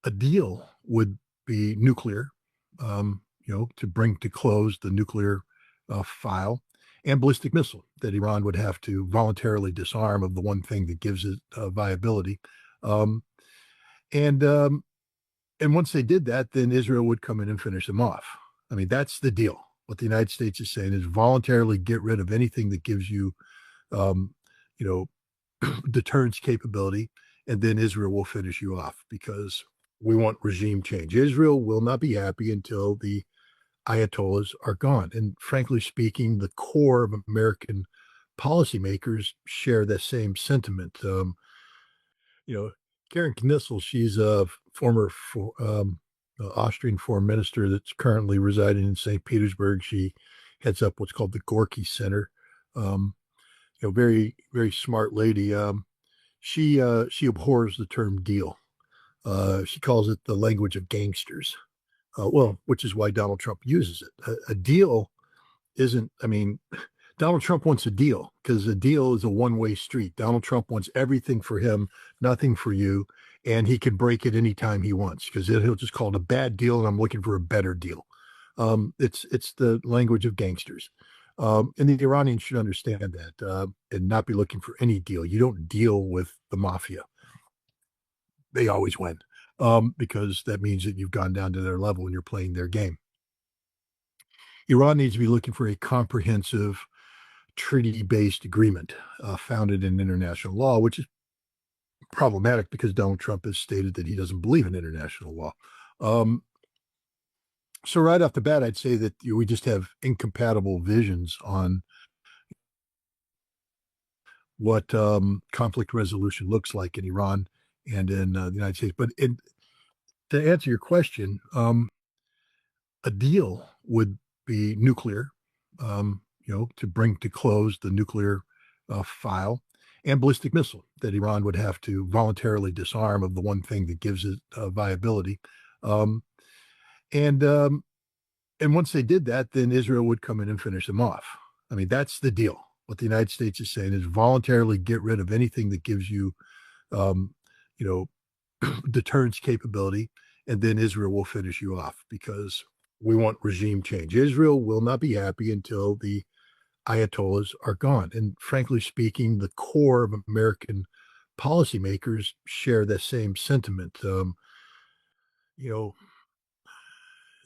A deal would be nuclear, to bring to close the nuclear file, and ballistic missile that Iran would have to voluntarily disarm of the one thing that gives it viability. Um, and um, and once they did that, then Israel would come in and finish them off. I mean, that's the deal. What the United States is saying is voluntarily get rid of anything that gives you, um, you know, deterrence capability, and then Israel will finish you off because we want regime change. Israel will not be happy until the Ayatollahs are gone. And frankly speaking, the core of American policymakers share that same sentiment. You know, Karen Knissel, she's a former Austrian foreign minister that's currently residing in St. Petersburg. She heads up what's called the Gorky Center. Um, very, very smart lady. She abhors the term deal. She calls it the language of gangsters. Which is why Donald Trump uses it. A deal isn't, I mean, Donald Trump wants a deal because a deal is a one-way street. Donald Trump wants everything for him, nothing for you, and he can break it anytime he wants because he'll just call it a bad deal and I'm looking for a better deal. It's the language of gangsters. And the Iranians should understand that and not be looking for any deal. You don't deal with the mafia. They always win because that means that you've gone down to their level and you're playing their game. Iran needs to be looking for a comprehensive treaty-based agreement founded in international law, which is problematic because Donald Trump has stated that he doesn't believe in international law. So right off the bat, I'd say that we just have incompatible visions on what conflict resolution looks like in Iran and in the United States. But to answer your question, a deal would be nuclear, to bring to close the nuclear file, and ballistic missile that Iran would have to voluntarily disarm of the one thing that gives it viability. Um, and um, and once they did that, then Israel would come in and finish them off. I mean, that's the deal. What the United States is saying is voluntarily get rid of anything that gives you, um, you know, deterrence capability, and then Israel will finish you off because we want regime change. Israel will not be happy until the Ayatollahs are gone. And frankly speaking, the core of American policymakers share that same sentiment. You know,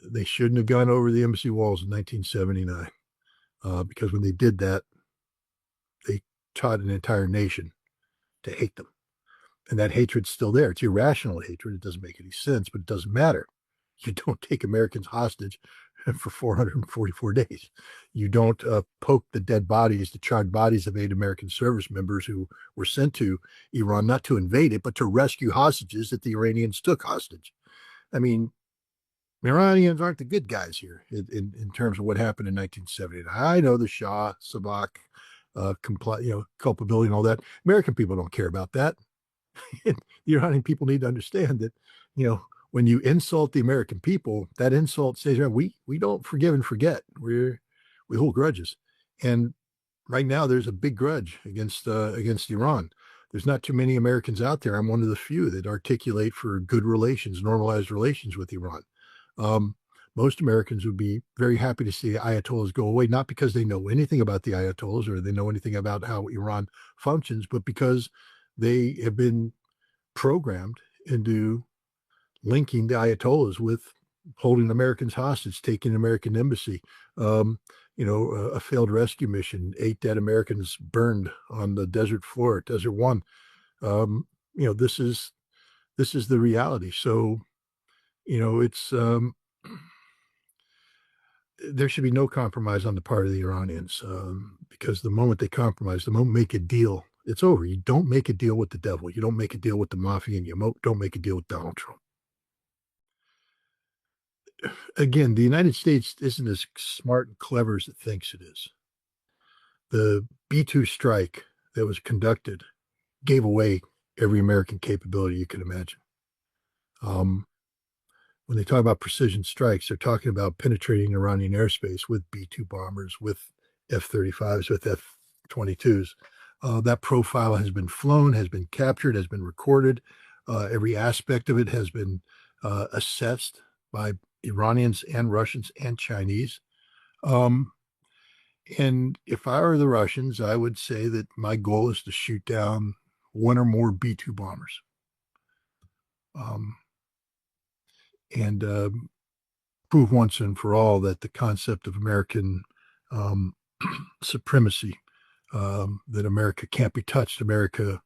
they shouldn't have gone over the embassy walls in 1979 because when they did that, they taught an entire nation to hate them. And that hatred's still there. It's irrational hatred. It doesn't make any sense, but it doesn't matter. You don't take Americans hostage for 444 days. You don't poke the dead bodies, the charred bodies of 8 American service members who were sent to Iran, not to invade it, but to rescue hostages that the Iranians took hostage. I mean, Iranians aren't the good guys here in terms of what happened in 1970. I know the Shah, Sabak, culpability and all that. American people don't care about that. The Iranian people need to understand that, when you insult the American people, that insult stays around. We don't forgive and forget. We hold grudges, and right now there's a big grudge against Iran. There's not too many Americans out there. I'm one of the few that articulate for good relations, normalized relations with Iran. Um, Most Americans would be very happy to see the Ayatollahs go away, not because they know anything about the Ayatollahs or they know anything about how Iran functions, but because they have been programmed into linking the Ayatollahs with holding Americans hostage, taking an American embassy, a failed rescue mission, 8 dead Americans burned on the desert floor at Desert One. Um, this is the reality. So, it's there should be no compromise on the part of the Iranians because the moment they compromise, the moment make a deal, it's over. You don't make a deal with the devil. You don't make a deal with the mafia, and you don't make a deal with Donald Trump. Again, the United States isn't as smart and clever as it thinks it is. The B-2 strike that was conducted gave away every American capability you can imagine. Um, when they talk about precision strikes, they're talking about penetrating Iranian airspace with B-2 bombers, with F-35s, with F-22s. That profile has been flown, has been captured, has been recorded. Every aspect of it has been assessed by Iranians and Russians and Chinese. Um, and if I were the Russians, I would say that my goal is to shoot down one or more B 2 bombers. Um, and prove once and for all that the concept of American um, supremacy, that America can't be touched, America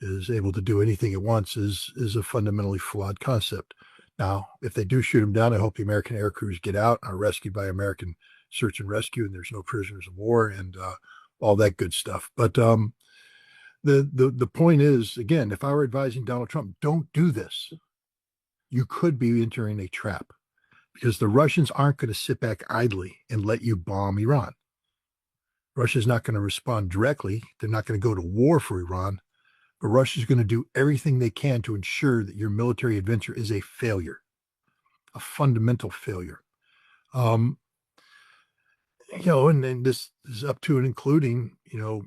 is able to do anything it wants, is a fundamentally flawed concept. Now, if they do shoot them down, I hope the American air crews get out, are rescued by American search and rescue, and there's no prisoners of war and all that good stuff. But the point is, again, if I were advising Donald Trump, don't do this. You could be entering a trap because the Russians aren't going to sit back idly and let you bomb Iran. Russia's not going to respond directly. They're not going to go to war for Iran, but Russia's going to do everything they can to ensure that your military adventure is a failure, a fundamental failure. Um, and this is up to and including, the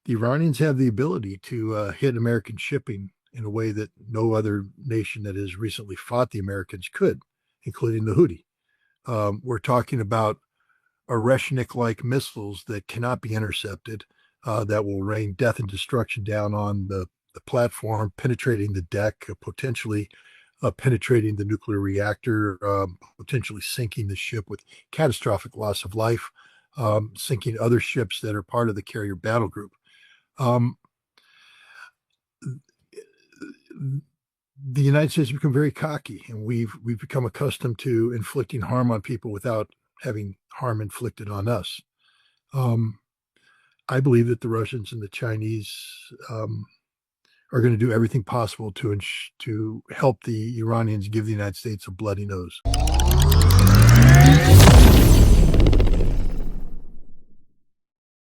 Iranians have the ability to hit American shipping in a way that no other nation that has recently fought the Americans could, including the Houthi. We're talking about Oreshnik-like missiles that cannot be intercepted, that will rain death and destruction down on the platform, penetrating the deck, potentially penetrating the nuclear reactor, potentially sinking the ship with catastrophic loss of life, sinking other ships that are part of the carrier battle group. Um, the United States has become very cocky, and we've become accustomed to inflicting harm on people without having harm inflicted on us. Um, I believe that the Russians and the Chinese are going to do everything possible to help the Iranians give the United States a bloody nose.